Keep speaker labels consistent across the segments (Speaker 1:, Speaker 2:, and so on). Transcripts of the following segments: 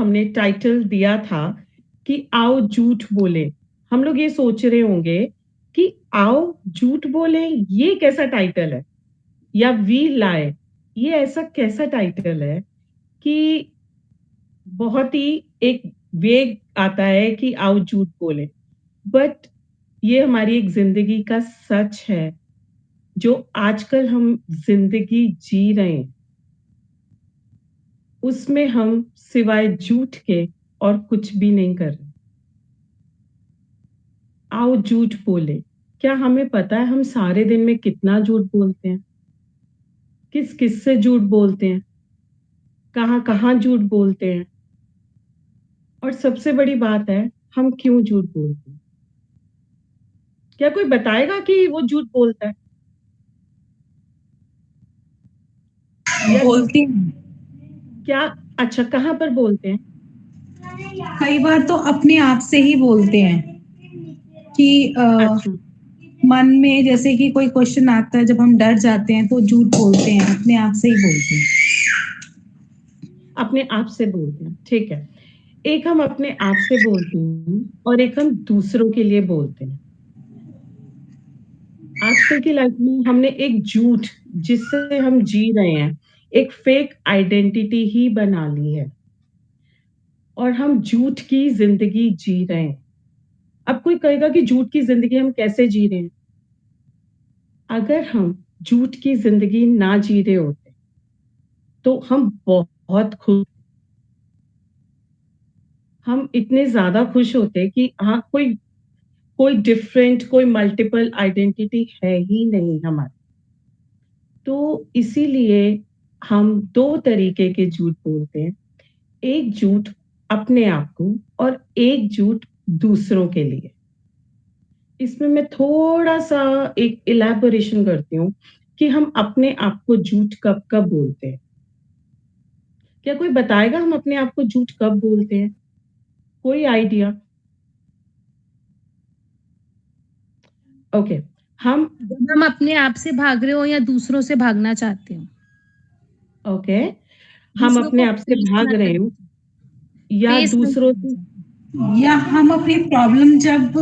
Speaker 1: हमने टाइटल दिया था कि आओ झूठ बोले। हम लोग ये सोच रहे होंगे कि आओ झूठ बोले, ये कैसा टाइटल है, या वी लाए, ये ऐसा कैसा टाइटल है कि बहुत ही एक वेग आता है कि आओ झूठ बोले। बट ये हमारी एक जिंदगी का सच है, जो आजकल हम जिंदगी जी रहे हैं, उसमें हम सिवाय झूठ के और कुछ भी नहीं कर रहे। आओ झूठ बोले। क्या हमें पता है हम सारे दिन में कितना झूठ बोलते हैं? किस किस से झूठ बोलते हैं? कहाँ कहाँ झूठ बोलते हैं? और सबसे बड़ी बात है, हम क्यों झूठ बोलते हैं? क्या कोई बताएगा कि वो झूठ बोलता है? या
Speaker 2: बोलती हूँ।
Speaker 1: क्या? अच्छा, कहाँ पर बोलते हैं?
Speaker 2: कई बार तो अपने आप से ही बोलते हैं कि
Speaker 1: अच्छा,
Speaker 2: मन में जैसे कि कोई क्वेश्चन आता है, जब हम डर जाते हैं तो झूठ बोलते हैं, अपने आप से ही बोलते हैं।
Speaker 1: अपने आप से बोलते हैं, ठीक है। एक हम अपने आप से बोलते हैं और एक हम दूसरों के लिए बोलते हैं। आजकल की लाइफ में हमने एक झूठ, जिससे हम जी रहे हैं, एक फेक आइडेंटिटी ही बना ली है और हम झूठ की जिंदगी जी रहे हैं। अब कोई कहेगा कि झूठ की जिंदगी हम कैसे जी रहे हैं? अगर हम झूठ की जिंदगी ना जी रहे होते तो हम बहुत खुश, हम इतने ज्यादा खुश होते कि हाँ, कोई कोई डिफरेंट, कोई मल्टीपल आइडेंटिटी है ही नहीं हमारी। तो इसीलिए हम दो तरीके के झूठ बोलते हैं। एक झूठ अपने आप को और एक झूठ दूसरों के लिए। इसमें मैं थोड़ा-सा एक इलैबोरेशन करती हूँ कि हम अपने आप को झूठ कब-कब बोलते हैं। क्या कोई बताएगा हम अपने आप को झूठ कब बोलते हैं? कोई आइडिया? ओके, हम
Speaker 2: जब हम अपने आप से भाग रहे हो या दूसरों से भागना चाहते हो,
Speaker 1: ओके, हम
Speaker 2: दूसरों
Speaker 1: अपने
Speaker 2: को
Speaker 1: आप से
Speaker 2: फेस
Speaker 1: भाग
Speaker 2: ना
Speaker 1: रहे
Speaker 2: करना
Speaker 1: हो या
Speaker 2: फेस नहीं
Speaker 1: दूसरों
Speaker 2: करना
Speaker 1: से?
Speaker 2: चाहते, या हम अपनी प्रॉब्लम जब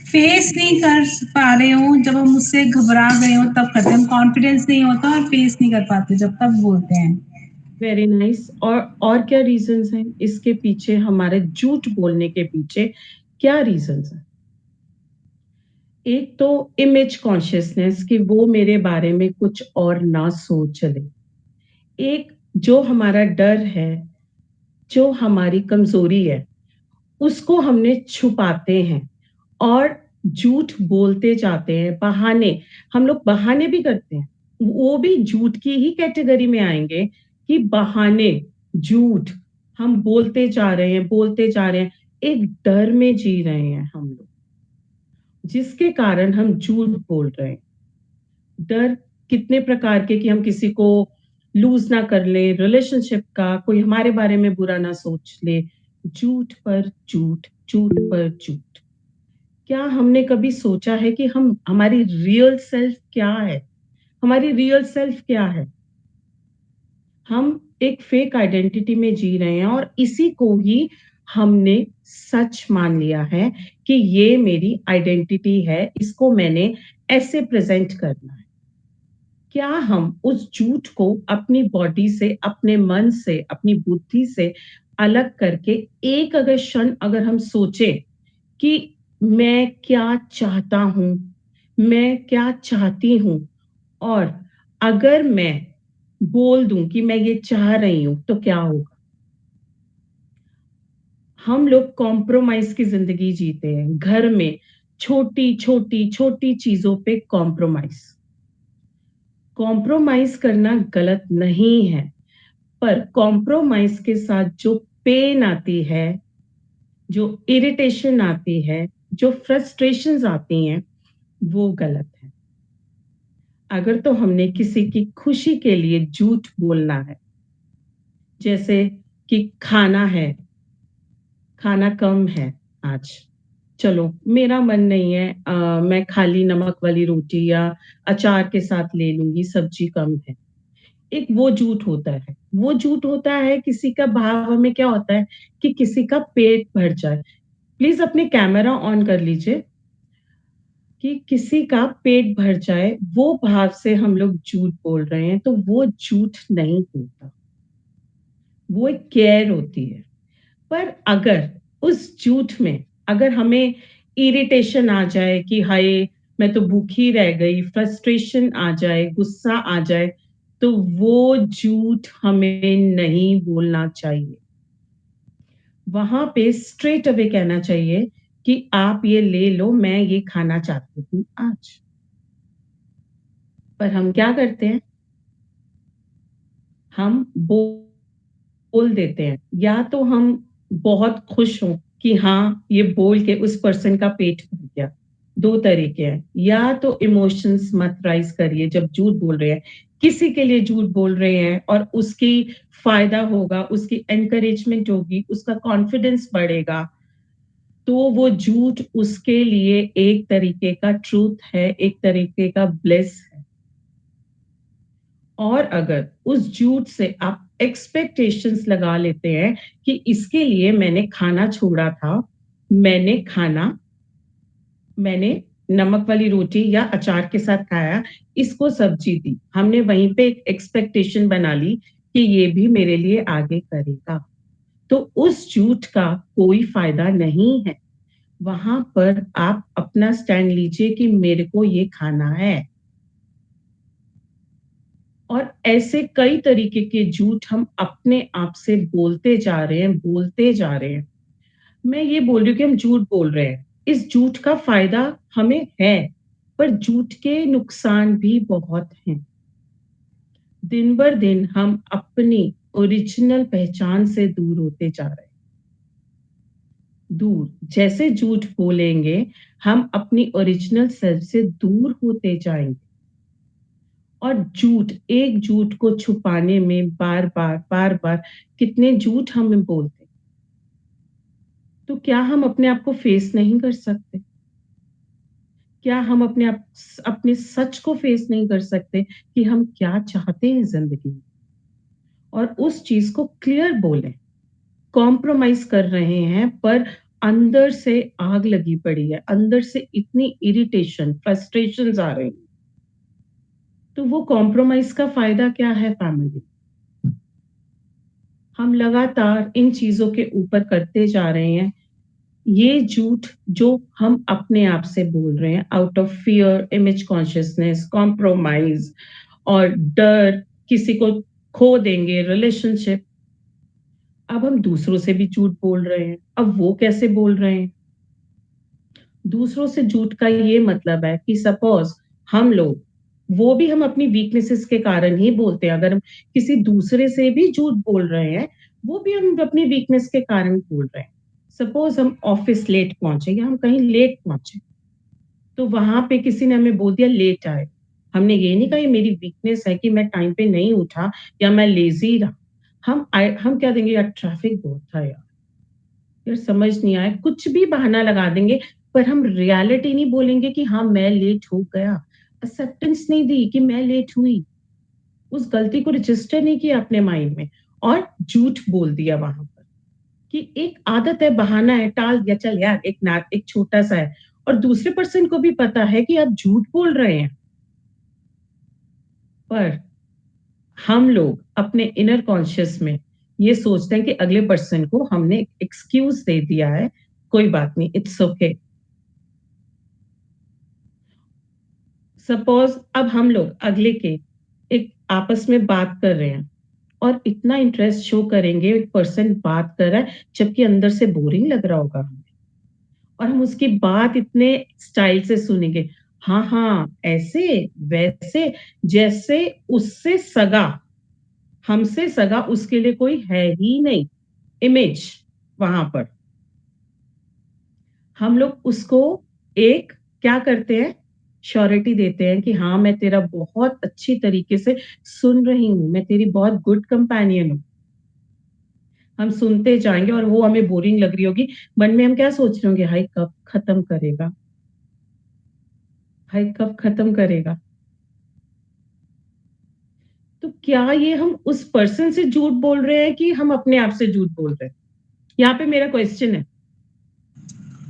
Speaker 2: फेस नहीं कर पा रहे हो, जब हम उससे घबरा गए हो तब करते हैं। हम कॉन्फिडेंस नहीं होता और फेस नहीं कर पाते, जब तब बोलते हैं।
Speaker 1: Very nice. और क्या रीजंस हैं इसके पीछे, हमारे झूठ बोलने के पीछे क्या रीजंस हैं? एक तो इमेज कॉन्शियसनेस, कि वो मेरे बारे में कुछ और ना सोच ले। एक जो हमारा डर है, जो हमारी कमजोरी है, उसको हमने छुपाते हैं और झूठ बोलते जाते हैं। बहाने, हम लोग बहाने भी करते हैं, वो भी झूठ की ही कैटेगरी में आएंगे कि बहाने, झूठ हम बोलते जा रहे हैं, बोलते जा रहे हैं। एक डर में जी रहे हैं हम लोग, जिसके कारण हम झूठ बोल रहे हैं। डर कितने प्रकार के, कि हम किसी को लूज ना कर ले, रिलेशनशिप का, कोई हमारे बारे में बुरा ना सोच ले। झूठ पर झूठ, झूठ पर झूठ। क्या हमने कभी सोचा है कि हम, हमारी रियल सेल्फ क्या है? हमारी रियल सेल्फ क्या है? हम एक फेक आइडेंटिटी में जी रहे हैं और इसी को ही हमने सच मान लिया है कि ये मेरी आइडेंटिटी है, इसको मैंने ऐसे प्रेजेंट करना है। क्या हम उस झूठ को अपनी बॉडी से, अपने मन से, अपनी बुद्धि से अलग करके एक अगर क्षण अगर हम सोचे कि मैं क्या चाहता हूं, मैं क्या चाहती हूं, और अगर मैं बोल दूं कि मैं ये चाह रही हूं, तो क्या होगा? हम लोग कॉम्प्रोमाइज की जिंदगी जीते हैं घर में, छोटी छोटी छोटी चीजों पे कॉम्प्रोमाइज। कॉम्प्रोमाइज करना गलत नहीं है, पर कॉम्प्रोमाइज के साथ जो पेन आती है, जो इरिटेशन आती है, जो फ्रस्ट्रेशंस आती हैं, वो गलत है। अगर तो हमने किसी की खुशी के लिए झूठ बोलना है, जैसे कि खाना है, खाना कम है आज, चलो मेरा मन नहीं है, मैं खाली नमक वाली रोटी या अचार के साथ ले लूंगी, सब्जी कम है। एक वो झूठ होता है, वो झूठ होता है किसी का भाव हमें क्या होता है कि किसी का पेट भर जाए। प्लीज़ अपने कैमरा ऑन कर लीजिए कि किसी का पेट भर जाए, वो भाव से हम लोग झूठ बोल रहे हैं, तो वो झूठ नहीं होता। वो एक केयर होती है। पर अगर उस झूठ में अगर हमें इरिटेशन आ जाए कि हाय मैं तो भूखी रह गई, फ्रस्ट्रेशन आ जाए, गुस्सा आ जाए, तो वो झूठ हमें नहीं बोलना चाहिए। वहाँ पे स्ट्रेट अवे कहना चाहिए कि आप ये ले लो, मैं ये खाना चाहती हूँ आज। पर हम क्या करते हैं? हम बोल देते हैं या तो हम बहुत खुश हों कि हाँ, ये बोल के उस पर्सन का पेट भर गया। 2 तरीके हैं, या तो इमोशंस मत राइज़ करिए जब झूठ बोल रहे हैं। किसी के लिए झूठ बोल रहे हैं और उसकी फ़ायदा होगा, उसकी एनकरेजमेंट होगी, उसका कॉन्फिडेंस बढ़ेगा, तो वो झूठ उसके लिए एक तरीके का ट्रुथ है, एक तरीके का ब्लेस है। और अगर उस झूठ से आप एक्सपेक्टेशंस लगा लेते हैं कि इसके लिए मैंने खाना छोड़ा था, मैंने खाना मैंने नमक वाली रोटी या अचार के साथ खाया, इसको सब्जी दी। हमने वहीं पे एक एक्सपेक्टेशन बना ली कि ये भी मेरे लिए आगे करेगा। तो उस झूठ का कोई फ़ायदा नहीं है। वहाँ पर आप अपना स्टैंड लीजिए कि मेरे को ये खाना है। और ऐसे कई तरीके के झूठ हम अपने आप से बोलते जा रहे हैं, बोलते जा रहे हैं। मैं ये बोल रही हूँ कि हम झूठ बोल रहे हैं। इस झूठ का फ़ायदा हमें है, पर झूठ के नुकसान भी बहुत हैं। दिन-बर-दिन हम अपनी ओरिजिनल पहचान से दूर होते जा रहे हैं। दूर, जैसे झूठ बोलेंगे, हम अपनी ओरिजिनल सेल्फ से दूर होते जाएँगे। और झूठ, एक झूठ को छुपाने में बार-बार, बार-बार कितने झूठ हम बोलते हैं। तो क्या हम अपने आप को फेस नहीं कर सकते? क्या हम अपने सच को फेस नहीं कर सकते कि हम क्या चाहते हैं ज़िंदगी में? और उस चीज़ को क्लियर बोलें। कॉम्प्रोमाइज़ कर रहे हैं पर अंदर से आग लगी पड़ी है, अंदर से इतनी इरिटेशन, फ्रस्ट्रेशंस आ रही हैं। तो वो कॉम्प्रोमाइज़ का फ़ायदा क्या है फैमिली? हम लगातार इन चीज़ों के ऊपर करते जा रहे हैं। ये झूठ जो हम अपने आप से बोल रहे हैं out of fear, image consciousness, compromise और डर, किसी को खो देंगे रिलेशनशिप। अब हम दूसरों से भी झूठ बोल रहे हैं। अब वो कैसे बोल रहे हैं? दूसरों से झूठ का ये मतलब है कि सपोज़ हम लोग वो भी हम अपनी वीकनेसेस के कारण ही बोलते हैं। अगर हम किसी दूसरे से भी झूठ बोल रहे हैं, वो भी हम अपनी वीकनेस के कारण बोल रहे हैं। सपोज़ हम ऑफ़िस लेट पहुँचे या हम कहीं लेट पहुँचे, तो वहाँ पे किसी ने हमें बोल दिया लेट आए। हमने ये नहीं कहा ये मेरी वीकनेस है कि मैं टाइम पे नहीं उठा या मैं लेज़ी रहा। हम क्या देंगे, यार ट्रैफ़िक बहुत था यार। यार समझ नहीं आया, कुछ भी बहाना लगा देंगे, पर हम रियलिटी नहीं बोलेंगे कि हाँ, मैं लेट हो गया। एक्सेप्टेंस नहीं दी कि मैं लेट हुई। उस गलती को रजिस्टर नहीं किया अपने माइंड में और झूठ बोल दिया वहाँ पर कि एक आदत है, बहाना है, टाल दिया, चल यार एक छोटा-सा है और दूसरे पर्सन को भी पता है कि आप झूठ बोल रहे हैं। पर हम लोग अपने इनर कॉन्शियस में ये सोचते हैं कि अगले पर्सन को हमने एक्सक्यूज़ दे दिया है, कोई बात नहीं, इट्स ओके। सपोज अब हम लोग अगले के एक आपस में बात कर रहे हैं और इतना इंटरेस्ट शो करेंगे, एक पर्सन बात कर रहा है जबकि अंदर से बोरिंग लग रहा होगा हमें और हम उसकी बात इतने स्टाइल से सुनेंगे, हाँ हाँ ऐसे वैसे, जैसे उससे सगा, हमसे सगा उसके लिए कोई है ही नहीं। इमेज वहां पर हम लोग उसको एक क्या करते हैं, श्योरिटी देते हैं कि हाँ मैं तेरा बहुत अच्छी तरीके से सुन रही हूँ, मैं तेरी बहुत गुड कंपेनियन हूँ। हम सुनते जाएंगे और वो हमें बोरिंग लग रही होगी, मन में हम क्या सोच रहे होंगे, हाय कब खत्म करेगा, हाय कब खत्म करेगा। तो क्या ये हम उस पर्सन से झूठ बोल रहे हैं कि हम अपने आप से झूठ बोल रहे हैं? यहाँ पे मेरा क्वेश्चन है।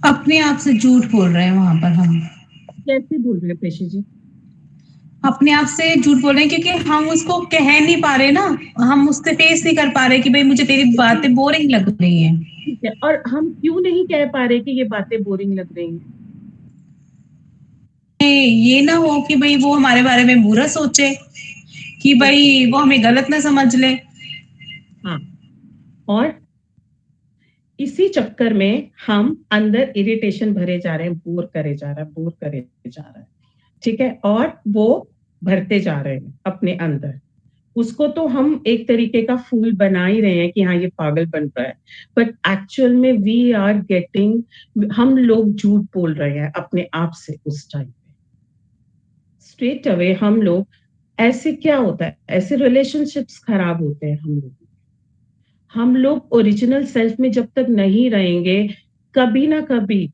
Speaker 2: अपने आप से झूठ बोल रहे हैं वहां पर हम।
Speaker 1: कैसे बोल रहे हैं प्रेषी जी?
Speaker 2: अपने आप से झूठ बोल रहे हैं क्योंकि हम उसको कह नहीं पा रहे ना, हम उससे फेस नहीं कर पा रहे कि भाई मुझे तेरी बातें बोरिंग लग रही हैं।
Speaker 1: ठीक है, और हम क्यों नहीं कह पा रहे कि ये बातें बोरिंग लग रही हैं?
Speaker 2: ये ना हो कि भाई वो हमारे बारे में बुरा सोचे, कि
Speaker 1: ओके।
Speaker 2: भाई वो हमें गलत ना समझ ले।
Speaker 1: हाँ, और इसी चक्कर में हम अंदर इरिटेशन भरे जा रहे हैं, बोर करे जा रहा है, बोर करे जा रहा है। ठीक है, और वो भरते जा रहे हैं अपने अंदर। उसको तो हम एक तरीके का फूल बना ही रहे हैं कि हाँ ये पागल बन रहा है, बट एक्चुअल में वी आर गेटिंग, हम लोग झूठ बोल रहे हैं अपने आप से उस टाइम पे। स्ट्रेट अवे हम लोग, ऐसे क्या होता है, ऐसे रिलेशनशिप्स खराब होते हैं हम लोग ओरिजिनल सेल्फ में जब तक नहीं रहेंगे, कभी ना कभी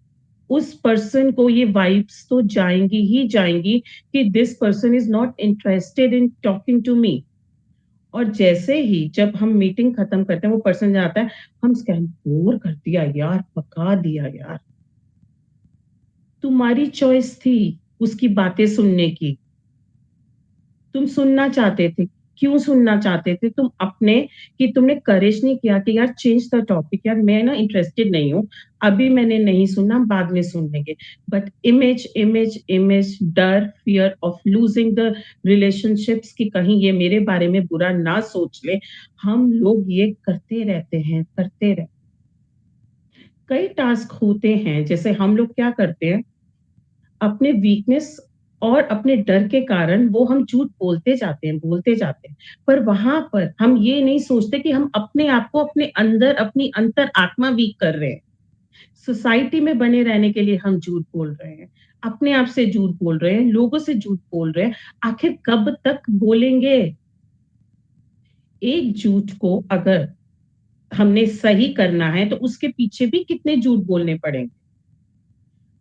Speaker 1: उस पर्सन को ये वाइब्स तो जाएंगी ही जाएंगी कि this person is not interested in talking to me. और जैसे ही जब हम मीटिंग खत्म करते हैं, वो पर्सन जाता है, हम स्कैन, बोर कर दिया यार, पका दिया यार। तुम्हारी चॉइस थी उसकी बातें सुनने की, तुम सुनना चाहते थे। क्यों सुनना चाहते थे तुम अपने, कि तुमने करेज नहीं किया कि यार चेंज द टॉपिक, यार मैं ना इंटरेस्टेड नहीं हूँ, अभी मैंने नहीं सुनना, बाद में सुन लेंगे। बट इमेज इमेज इमेज, डर, fear of losing the relationships, कि कहीं ये मेरे बारे में बुरा ना सोच ले, हम लोग ये करते रहते हैं, करते रहते। कई टास्क होते हैं, जैसे हम लोग क्या करते हैं, अपने वीकनेस और अपने डर के कारण वो हम झूठ बोलते जाते हैं, बोलते जाते हैं। पर वहां पर हम ये नहीं सोचते कि हम अपने आप को, अपने अंदर, अपनी अंतर आत्मा वीक कर रहे हैं। सोसाइटी में बने रहने के लिए हम झूठ बोल रहे हैं, अपने आप से झूठ बोल रहे हैं, लोगों से झूठ बोल रहे हैं। आखिर कब तक बोलेंगे? एक झूठ को अगर हमने सही करना है तो उसके पीछे भी कितने झूठ बोलने पड़ेंगे।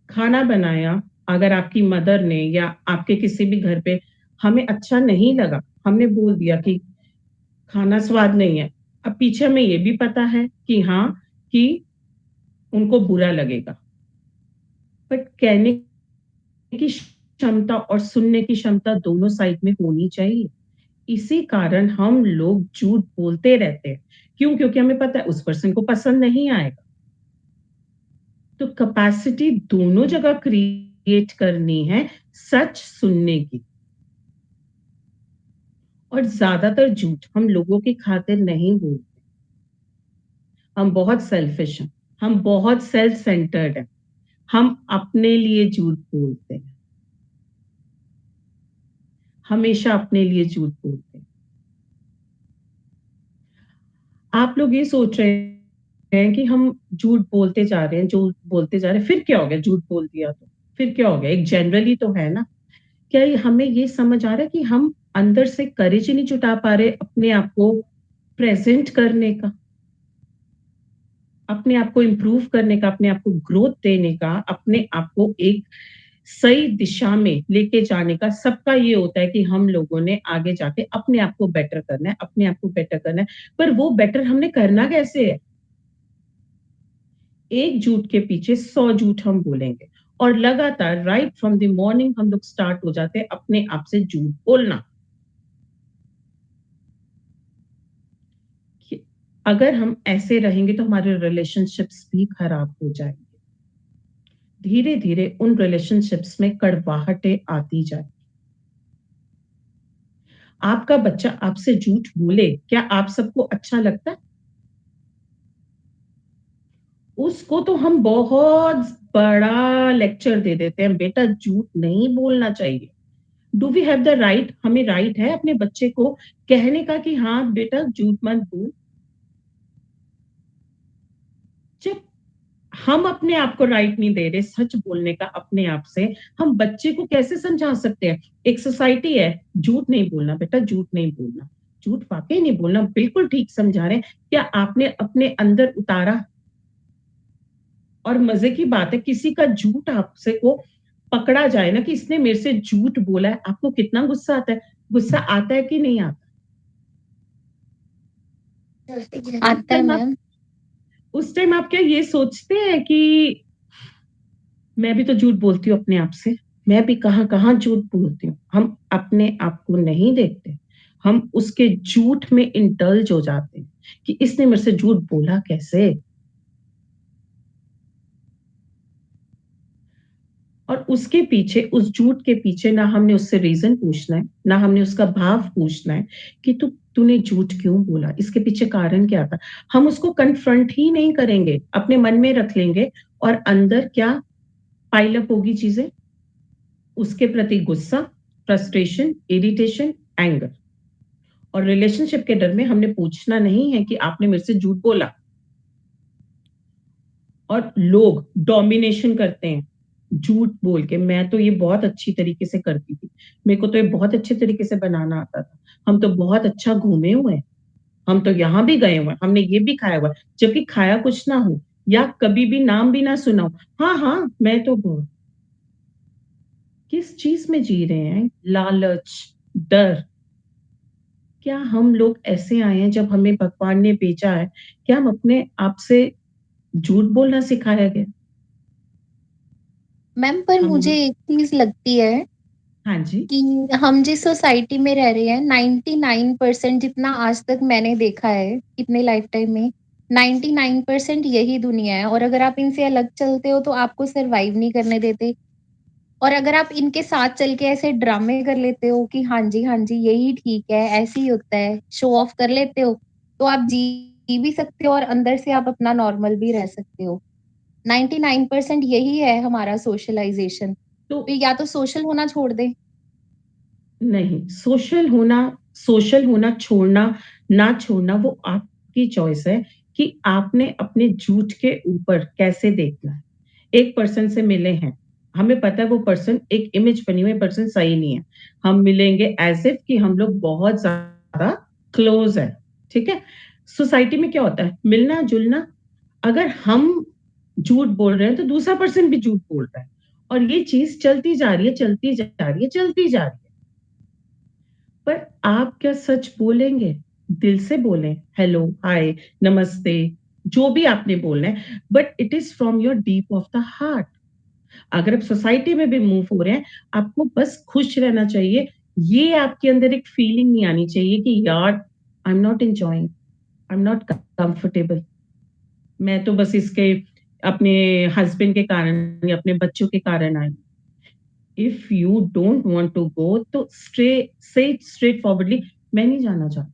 Speaker 1: खाना बनाया, अगर आपकी मदर ने या आपके किसी भी घर पे हमें अच्छा नहीं लगा, हमने बोल दिया कि खाना स्वाद नहीं है। अब पीछे हमें ये भी पता है कि हाँ, कि उनको बुरा लगेगा, बट कहने की क्षमता और सुनने की क्षमता दोनों साइड में होनी चाहिए। इसी कारण हम लोग झूठ बोलते रहते हैं। क्यों? क्योंकि हमें पता है उस पर्सन को पसंद नहीं आएगा। तो कैपेसिटी दोनों जगह क्रिएट करनी है सच सुनने की। और ज्यादातर झूठ हम लोगों की खातिर नहीं बोलते, हम बहुत सेल्फिश हैं, हम बहुत सेल्फ सेंटर्ड हैं, हम अपने लिए झूठ बोलते हैं, हमेशा अपने लिए झूठ बोलते हैं। आप लोग ये सोच रहे हैं कि हम झूठ बोलते जा रहे हैं, झूठ बोलते जा रहे हैं, फिर क्या हो गया, झूठ बोल दिया तो फिर क्या हो गया? एक जनरली तो है ना। क्या हमें ये समझ आ रहा है कि हम अंदर से करेज ही नहीं जुटा पा रहे अपने आप को प्रेजेंट करने का, अपने आप को इम्प्रूव करने का, अपने आप को ग्रोथ देने का, अपने आप को एक सही दिशा में लेके जाने का? सबका ये होता है कि हम लोगों ने आगे जाके अपने आप को बेटर करना है, अपने आप को बेटर करना है। पर वो बेटर हमने करना कैसे है? एक झूठ के पीछे 100 झूठ हम बोलेंगे, और लगातार राइट फ्रॉम द मॉर्निंग हम लोग स्टार्ट हो जाते हैं अपने आप से झूठ बोलना। अगर हम ऐसे रहेंगे तो हमारे रिलेशनशिप्स भी खराब हो जाएंगे। धीरे धीरे उन रिलेशनशिप्स में कड़वाहटें आती जाए। आपका बच्चा आपसे झूठ बोले, क्या आप सबको अच्छा लगता है? उसको तो हम बहुत बड़ा लेक्चर दे देते हैं, बेटा झूठ नहीं बोलना चाहिए। Do we have the right, हमें राइट है अपने बच्चे को कहने का कि हाँ बेटा झूठ मत बोल? जब हम अपने आप को राइट नहीं दे रहे सच बोलने का अपने आप से, हम बच्चे को कैसे समझा सकते हैं? एक सोसाइटी है, झूठ नहीं बोलना बेटा, झूठ नहीं बोलना, झूठ वाकई नहीं बोलना, बिल्कुल ठीक समझा रहे हैं। क्या आपने अपने अंदर उतारा? और मजे की बात है, किसी का झूठ आपसे को पकड़ा जाए ना कि इसने मेरे से झूठ बोला है, आपको कितना गुस्सा आता है? गुस्सा आता है कि नहीं आता?
Speaker 3: आता है मैम।
Speaker 1: उस टाइम आप क्या ये सोचते हैं कि मैं भी तो झूठ बोलती हूँ अपने आप से, मैं भी कहाँ कहाँ झूठ बोलती हूँ। हम अपने आप को नहीं देखते, हम उसके झूठ में इंडल्ज हो जाते हैं कि इसने मेरे से झूठ बोला कैसे। और उसके पीछे, उस झूठ के पीछे ना हमने उससे रीजन पूछना है, ना हमने उसका भाव पूछना है कि तूने झूठ क्यों बोला, इसके पीछे कारण क्या था। हम उसको कन्फ्रंट ही नहीं करेंगे, अपने मन में रख लेंगे और अंदर क्या पाइल अप होगी चीजें, उसके प्रति गुस्सा, फ्रस्ट्रेशन, इरिटेशन, एंगर। और रिलेशनशिप के डर में हमने पूछना नहीं है कि आपने मेरे से झूठ बोला। और लोग डोमिनेशन करते हैं झूठ बोल के। मैं तो ये बहुत अच्छी तरीके से करती थी, मेरे को तो ये बहुत अच्छे तरीके से बनाना आता था, हम तो बहुत अच्छा घूमे हुए हैं, हम तो यहाँ भी गए हुए, हमने ये भी खाया हुआ, जबकि खाया कुछ ना हो या कभी भी नाम भी ना सुना हो। हाँ हाँ, मैं तो बहुत किस चीज में जी रहे हैं, लालच, डर। क्या हम लोग ऐसे आए हैं जब हमें भगवान ने भेजा है, क्या हम अपने आप से झूठ बोलना सिखाया गया?
Speaker 3: मैम पर
Speaker 1: हम
Speaker 3: मुझे
Speaker 1: लोग,
Speaker 3: एक चीज लगती है
Speaker 1: हाँ जी,
Speaker 3: कि हम जिस सोसाइटी में रह रहे हैं 99% जितना आज तक मैंने देखा है इतने लाइफ टाइम में, 99% यही दुनिया है। और अगर आप इनसे अलग चलते हो तो आपको सरवाइव नहीं करने देते। और अगर आप इनके साथ चल के ऐसे ड्रामे कर लेते हो कि हाँ जी यही ठीक है, ऐसे ही होता है, शो ऑफ कर लेते हो, तो आप जी भी सकते हो और अंदर से आप अपना नॉर्मल भी रह सकते हो। 99% यही है हमारा सोशलाइजेशन।
Speaker 1: तो
Speaker 3: तो या तो सोशल होना छोड़ दे।
Speaker 1: नहीं, सोशल होना छोड़ना ना छोड़ना वो आपकी चॉइस है कि आपने अपने झूठ के ऊपर कैसे देखना है। एक पर्सन से मिले हैं, हमें पता है वो पर्सन एक इमेज बनी हुई पर्सन सही नहीं है, हम मिलेंगे एज इफ कि हम लोग बहुत ज्यादा क्लोज है, ठीक है। सोसाइटी में क्या होता है, मिलना जुलना, अगर हम झूठ बोल रहे हैं तो दूसरा पर्सन भी झूठ बोल रहा है, और ये चीज चलती जा रही है, चलती जा रही है, चलती जा रही है। पर आप क्या सच बोलेंगे? दिल से बोलें, हेलो, हाय, नमस्ते, जो भी आपने बोलना है, but it is from your deep of the heart. अगर आप सोसाइटी में भी मूव हो रहे हैं, आपको बस खुश रहना चाहिए। ये आपके अंदर एक फीलिंग नहीं आनी चाहिए कि यार I am not enjoying, I am not comfortable, मैं तो बस इसके अपने हस्बैंड के कारण या अपने बच्चों के कारण आई। If you don't want to go तो स्ट्रेट फॉरवर्डली, मैं नहीं जाना चाहता।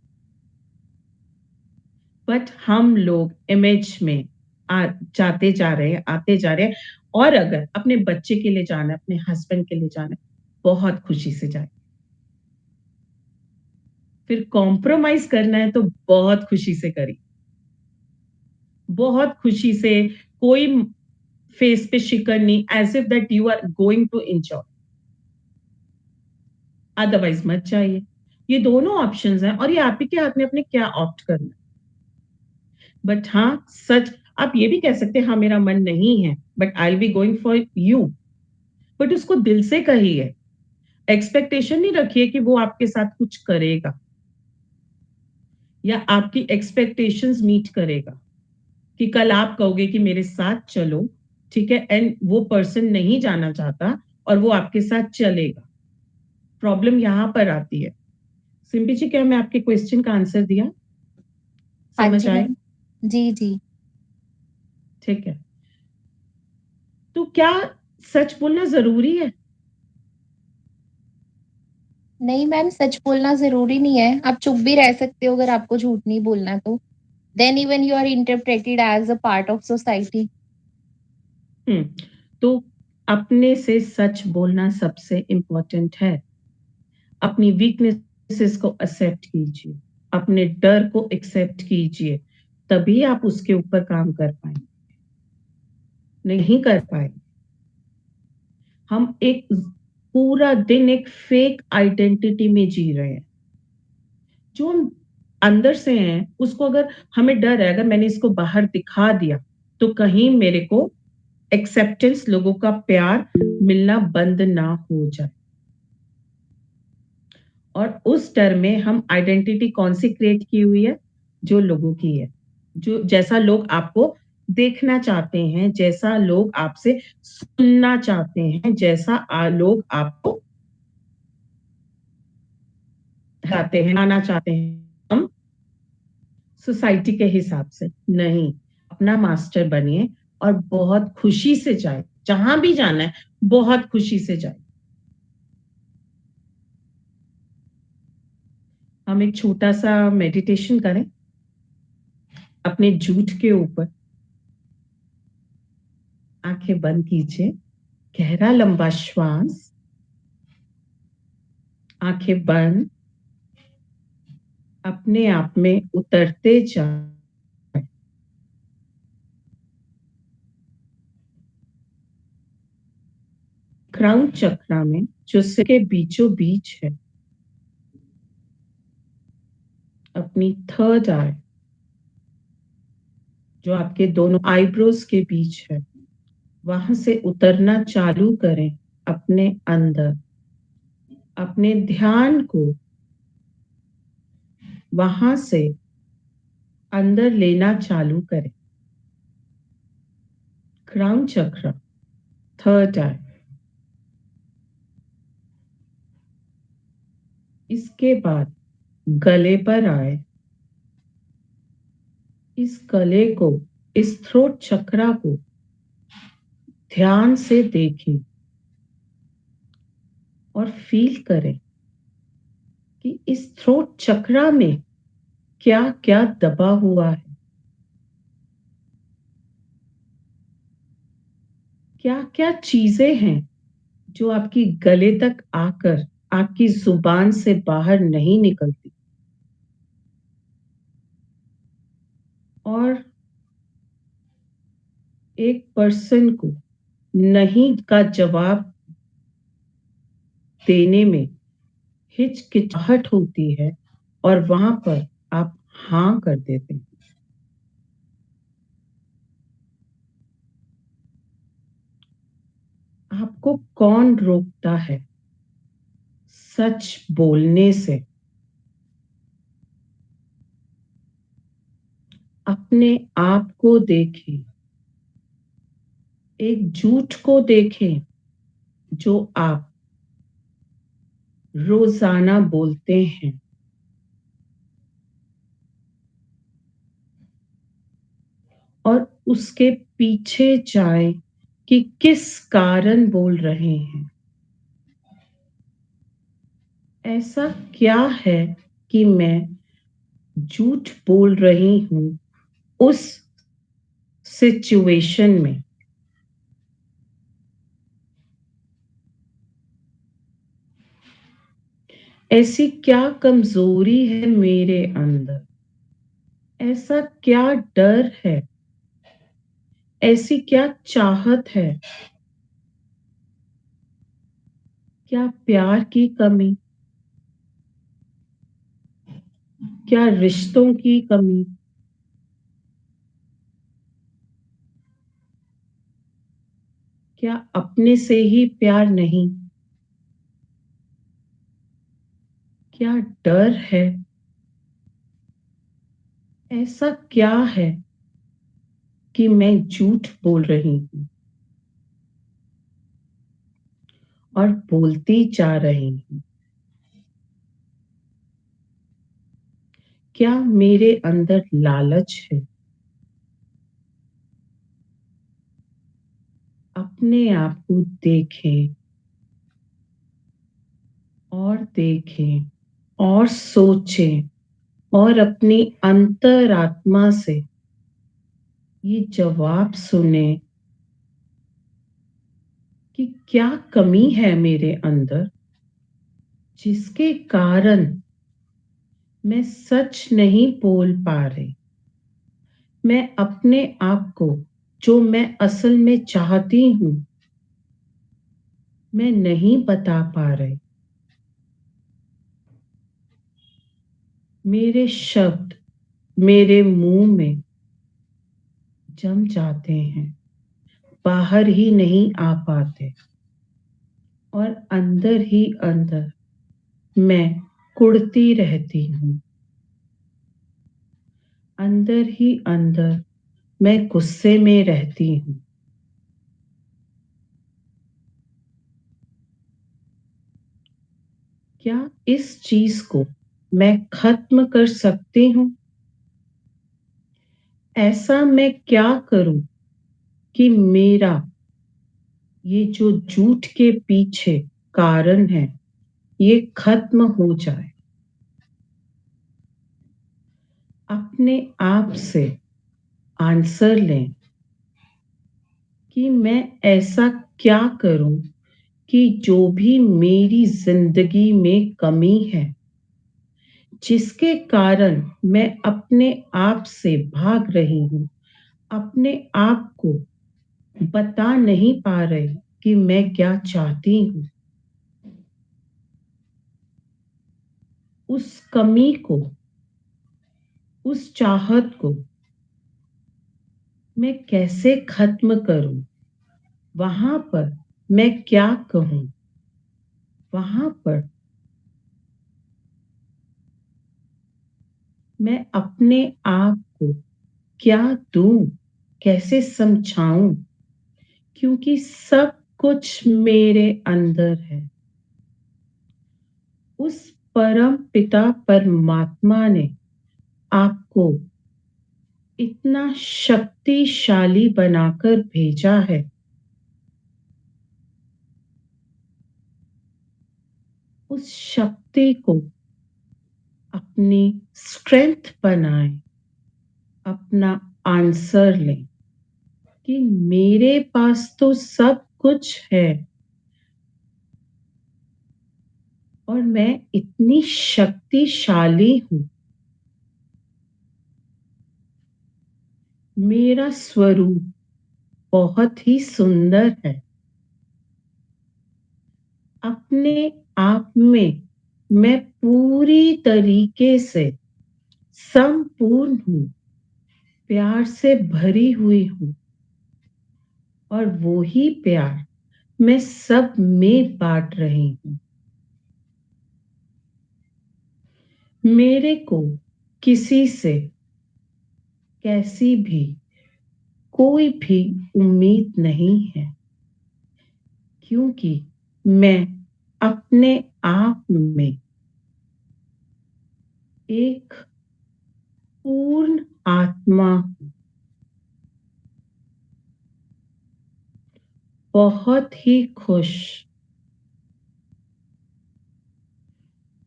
Speaker 1: बट हम लोग इमेज में जाते जा रहे हैं, आते जा रहे हैं। और अगर अपने बच्चे के लिए जाना है, अपने हस्बैंड के लिए जाना है, बहुत खुशी से जाए। फिर कॉम्प्रोमाइज करना है तो बहुत खुशी से करिए, बहुत खुशी से। कोई फेस पे शिकन नहीं, as if that you are going to enjoy, otherwise मत जाइए। ये दोनों ऑप्शंस हैं और ये आप ही के हाथ में अपने क्या ऑप्ट करना। बट हाँ, सच, आप ये भी कह सकते हैं हाँ मेरा मन नहीं है but I will be going for you, but उसको दिल से कहिए। एक्सपेक्टेशन नहीं रखिए कि वो आपके साथ कुछ करेगा या आपकी एक्सपेक्टेशंस मीट करेगा, कि कल आप कहोगे कि मेरे साथ चलो, ठीक है, एंड वो पर्सन नहीं जाना चाहता और वो आपके साथ चलेगा। प्रॉब्लम यहां पर आती है। सिंपी जी, क्या मैं आपके क्वेश्चन का आंसर दिया?
Speaker 3: हाँ
Speaker 1: समझ
Speaker 3: जी
Speaker 1: आए?
Speaker 3: मैम। जी जी।
Speaker 1: ठीक है। तो क्या सच बोलना जरूरी है?
Speaker 3: नहीं मैम, सच बोलना जरूरी नहीं है, आप चुप भी रह सकते हो अगर आपको झूठ नहीं बोलना तो। Then even you are interpreted as a part of society.
Speaker 1: Hmm, तो अपने से सच बोलना सबसे इंपॉर्टेंट है। अपनी वीकनेसेस को एक्सेप्ट कीजिए, अपने डर को एक्सेप्ट कीजिए, तभी आप उसके ऊपर काम कर पाएंगे। नहीं कर पाए, हम एक पूरा दिन एक फेक आइडेंटिटी में जी रहे हैं। जो हम अंदर से हैं उसको, अगर हमें डर है, अगर मैंने इसको बाहर दिखा दिया तो कहीं मेरे को एक्सेप्टेंस, लोगों का प्यार मिलना बंद ना हो जाए। और उस डर में हम आइडेंटिटी कौन सी क्रिएट की हुई है, जो लोगों की है, जो जैसा लोग आपको देखना चाहते हैं, जैसा लोग आपसे सुनना चाहते हैं, जैसा लोग आपको चाहते हैं, आना चाहते हैं, हम सोसाइटी के हिसाब से नहीं, अपना मास्टर बनिए और बहुत खुशी से जाए, जहां भी जाना है बहुत खुशी से जाए। हम एक छोटा सा मेडिटेशन करें अपने झूठ के ऊपर। आंखें बंद कीजिए, गहरा लंबा श्वास, आंखें बंद, अपने आप में उतरते जाए। क्राउन चक्रा में जो सिर के बीचों बीच है, अपनी थर्ड आई, जो आपके दोनों आईब्रोज के बीच है, वहां से उतरना चालू करें अपने अंदर। अपने ध्यान को वहां से अंदर लेना चालू करें। क्राउन चक्र, थर्ड आई। इसके बाद गले पर आए। इस गले को, इस थ्रोट चक्रा को ध्यान से देखें और फील करें कि इस थ्रोट चक्रा में क्या क्या दबा हुआ है, क्या क्या चीजें हैं जो आपकी गले तक आकर आपकी जुबान से बाहर नहीं निकलती। और एक पर्सन को नहीं का जवाब देने में हिचकिचाहट होती है और वहां पर आप हाँ कर देते हैं। आपको कौन रोकता है सच बोलने से? अपने आप को देखें, एक झूठ को देखें जो आप रोजाना बोलते हैं, और उसके पीछे जाएं कि किस कारण बोल रहे हैं। ऐसा क्या है कि मैं झूठ बोल रही हूं उस सिचुएशन में? ऐसी क्या कमजोरी है मेरे अंदर? ऐसा क्या डर है? ऐसी क्या चाहत है? क्या प्यार की कमी? क्या रिश्तों की कमी? क्या अपने से ही प्यार नहीं? क्या डर है? ऐसा क्या है कि मैं झूठ बोल रही हूं और बोलती जा रही हूं? क्या मेरे अंदर लालच है? अपने आप को देखें और देखें और सोचें और अपनी अंतरात्मा से ये जवाब सुने कि क्या कमी है मेरे अंदर जिसके कारण मैं सच नहीं बोल पा रही। मैं अपने आप को, जो मैं असल में चाहती हूं, मैं नहीं बता पा रही। मेरे शब्द मेरे मुंह में जम जाते हैं, बाहर ही नहीं आ पाते, और अंदर ही अंदर मैं कुढ़ती रहती हूँ। अंदर ही अंदर मैं गुस्से में रहती हूँ। क्या इस चीज को मैं खत्म कर सकती हूँ? ऐसा मैं क्या करूं कि मेरा ये जो झूठ के पीछे कारण है ये खत्म हो जाए? अपने आप से आंसर लें कि मैं ऐसा क्या करूं कि जो भी मेरी जिंदगी में कमी है, जिसके कारण मैं अपने आप से भाग रही हूँ, अपने आप को बता नहीं पा रही कि मैं क्या चाहती हूँ, उस कमी को, उस चाहत को मैं कैसे खत्म करूं? वहां पर मैं क्या कहूं? वहां पर मैं अपने आप को क्या दूं? कैसे समझाऊं? क्योंकि सब कुछ मेरे अंदर है। उस परम पिता परमात्मा ने आपको इतना शक्तिशाली बनाकर भेजा है। उस शक्ति को अपनी स्ट्रेंथ बनाएं, अपना आंसर लें कि मेरे पास तो सब कुछ है और मैं इतनी शक्तिशाली हूं। मेरा स्वरूप बहुत ही सुंदर है। अपने आप में मैं पूरी तरीके से संपूर्ण हूँ, प्यार से भरी हुई हूँ और वो ही प्यार मैं सब में बांट रही हूँ। मेरे को किसी से कैसी भी कोई भी उम्मीद नहीं है, क्योंकि मैं अपने आप में एक पूर्ण आत्मा हूँ, बहुत ही खुश,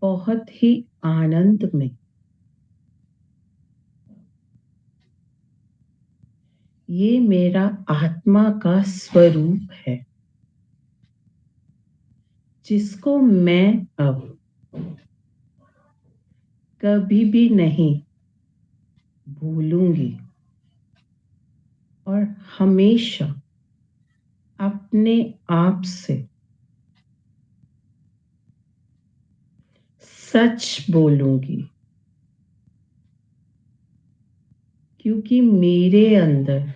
Speaker 1: बहुत ही आनंद में। ये मेरा आत्मा का स्वरूप है, जिसको मैं अब कभी भी नहीं भूलूंगी और हमेशा अपने आप से सच बोलूंगी, क्योंकि मेरे अंदर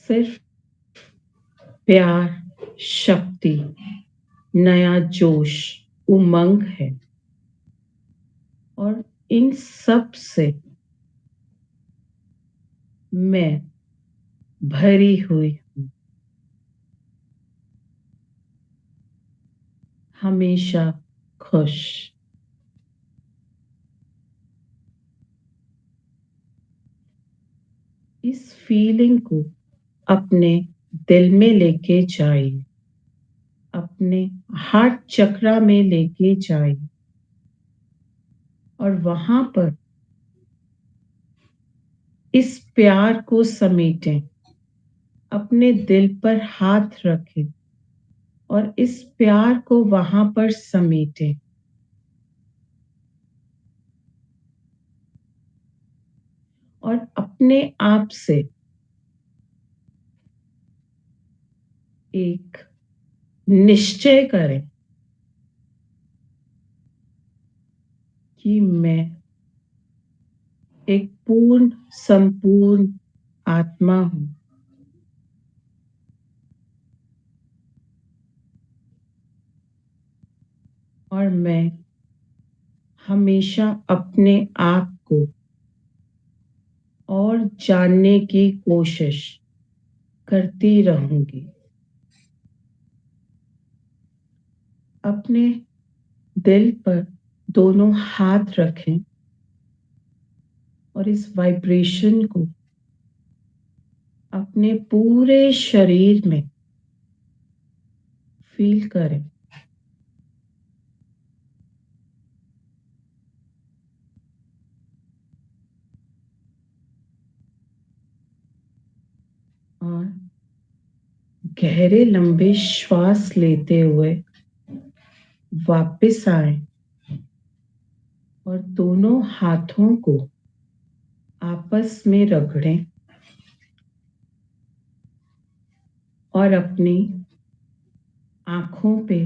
Speaker 1: सिर्फ प्यार, शक्ति, नया जोश, उमंग है और इन सब से मैं भरी हुई हूँ, हमेशा खुश। इस फीलिंग को अपने दिल में लेके जाइए, अपने हार्ट चक्रा में लेके जाइए और वहां पर इस प्यार को समेटें, अपने दिल पर हाथ रखें और इस प्यार को वहां पर समेटें। और अपने आप से एक निश्चय करें कि मैं एक पूर्ण संपूर्ण आत्मा हूँ और मैं हमेशा अपने आप को और जानने की कोशिश करती रहूंगी। अपने दिल पर दोनों हाथ रखें और इस वाइब्रेशन को अपने पूरे शरीर में फील करें। और गहरे लंबे श्वास लेते हुए वापस आए और दोनों हाथों को आपस में रगड़ें और अपनी आंखों पे,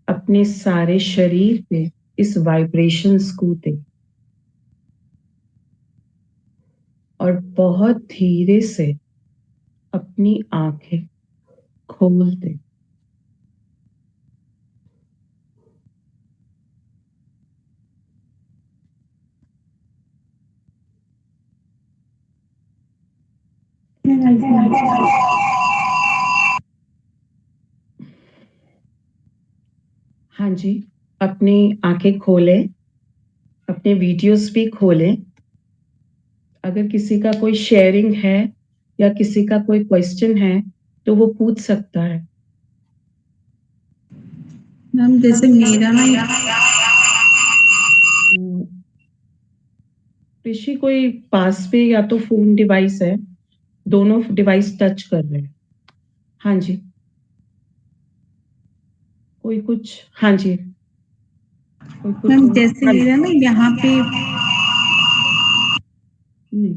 Speaker 1: अपने सारे शरीर पे इस वाइब्रेशंस को दें और बहुत धीरे से अपनी आंखें खोल दें। हाँ जी, अपनी आंखें खोलें, अपने वीडियोस भी खोलें। अगर किसी का कोई शेयरिंग है या किसी का कोई क्वेश्चन है तो वो पूछ सकता है।
Speaker 2: मैम जैसे मेरा ना
Speaker 1: ऋषि कोई पास पे या तो फोन डिवाइस है, दोनों डिवाइस टच कर रहे हैं। हाँ जी, कोई कुछ, हाँ जी, कोई कुछ
Speaker 2: मैम
Speaker 1: और?
Speaker 2: जैसे
Speaker 1: हाँ,
Speaker 2: मेरा ना यहाँ पे
Speaker 1: नहीं।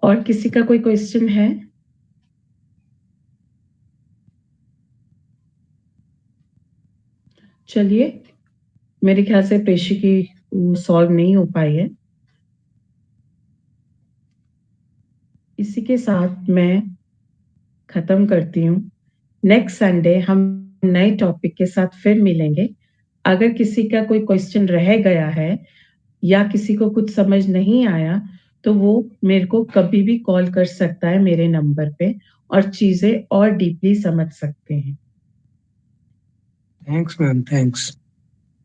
Speaker 1: और किसी का कोई क्वेश्चन है? चलिए, मेरे ख्याल से पेशी की सॉल्व नहीं हो पाई है। इसी के साथ मैं खत्म करती हूँ। नेक्स्ट संडे हम नए टॉपिक के साथ फिर मिलेंगे। अगर किसी का कोई क्वेश्चन रह गया है या किसी को कुछ समझ नहीं आया तो वो मेरे को कभी भी कॉल कर सकता है मेरे नंबर पे और चीजें और डीपली समझ सकते हैं।
Speaker 4: Thanks ma'am, thanks.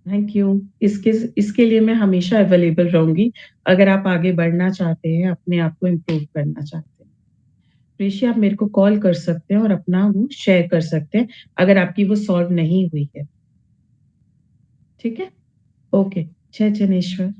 Speaker 1: Thank you. इसके लिए मैं हमेशा अवेलेबल रहूंगी अगर आप आगे बढ़ना चाहते हैं, अपने आप को इम्प्रूव करना चाहते हैं। ऋषि, आप मेरे को कॉल कर सकते हैं और अपना वो शेयर कर सकते हैं अगर आपकी वो सॉल्व नहीं हुई है। ठीक है? ओके। जय जनेश्वर।